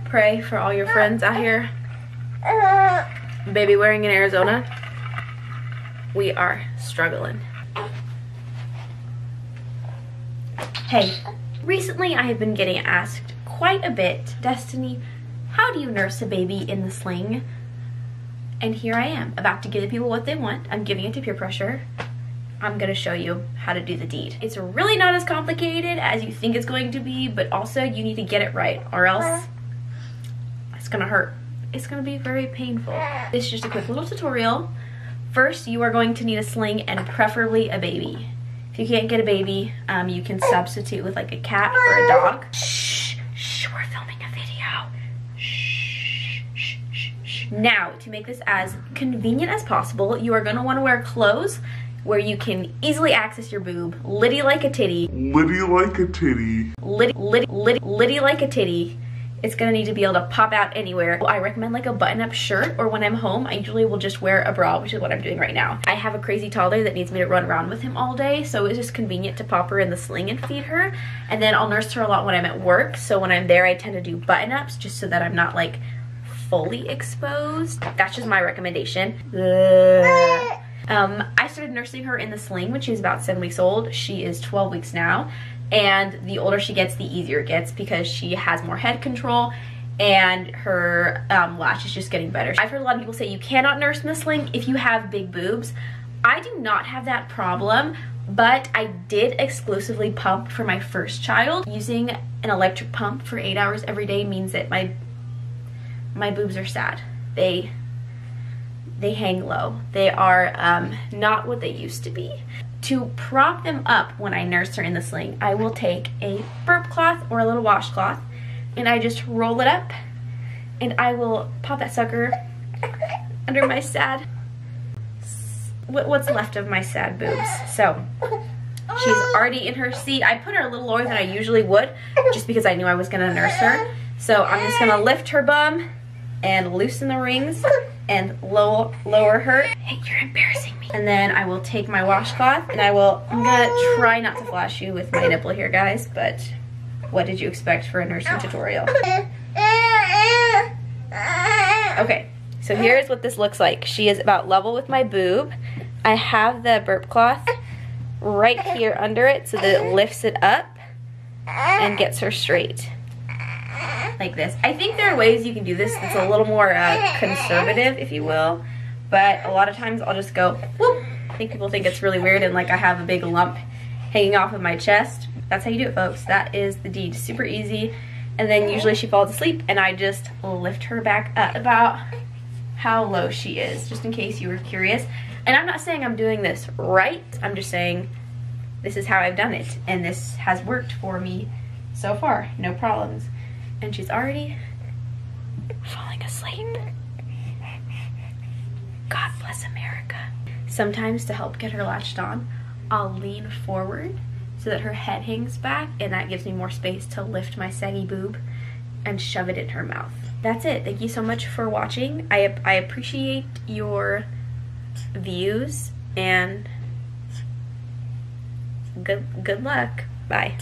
pray for all your friends out here. Baby wearing in Arizona. We are struggling. Hey, recently I have been getting asked quite a bit, Destiny, how do you nurse a baby in the sling? And here I am, about to give people what they want. I'm giving it to peer pressure. I'm gonna show you how to do the deed. It's really not as complicated as you think it's going to be, but also you need to get it right or else it's gonna hurt. It's gonna be very painful. This is just a quick little tutorial. First, you are going to need a sling and preferably a baby. If you can't get a baby, you can substitute with like a cat or a dog. Shh, shh, we're filming a video. Shh, shh, shh, shh. Now, to make this as convenient as possible, you are gonna wanna wear clothes where you can easily access your boob. Liddy like a titty. Liddy like a titty. Liddy like a titty. It's gonna need to be able to pop out anywhere. I recommend like a button-up shirt, or when I'm home, I usually will just wear a bra, which is what I'm doing right now. I have a crazy toddler that needs me to run around with him all day, so it's just convenient to pop her in the sling and feed her. And then I'll nurse her a lot when I'm at work, so when I'm there, I tend to do button-ups just so that I'm not like fully exposed. That's just my recommendation. I started nursing her in the sling when she was about 7 weeks old. She is 12 weeks now. And the older she gets, the easier it gets because she has more head control and her latch is just getting better. I've heard a lot of people say you cannot nurse in the sling if you have big boobs. I do not have that problem, but I did exclusively pump for my first child. Using an electric pump for 8 hours every day means that my boobs are sad. They hang low. They are not what they used to be. To prop them up when I nurse her in the sling, I will take a burp cloth or a little washcloth and I just roll it up and I will pop that sucker under my sad, what's left of my sad boobs. So she's already in her seat. I put her a little lower than I usually would just because I knew I was gonna nurse her. So I'm just gonna lift her bum and loosen the rings and lower her. Hey, you're embarrassing me. And then I will take my washcloth and I'm gonna try not to flash you with my nipple here, guys, but what did you expect for a nursing tutorial? Okay, so here's what this looks like. She is about level with my boob. I have the burp cloth right here under it so that it lifts it up and gets her straight. Like this. I think there are ways you can do this that's a little more conservative, if you will, but a lot of times I'll just go whoop. I think people think it's really weird and like I have a big lump hanging off of my chest. That's how you do it, folks. That is the deed. Super easy. And then usually she falls asleep and I just lift her back up about how low she is, just in case you were curious. And I'm not saying I'm doing this right. I'm just saying this is how I've done it and this has worked for me so far. No problems. And she's already falling asleep. God bless America. Sometimes to help get her latched on, I'll lean forward so that her head hangs back and that gives me more space to lift my saggy boob and shove it in her mouth. That's it. Thank you so much for watching. I appreciate your views and good luck. Bye.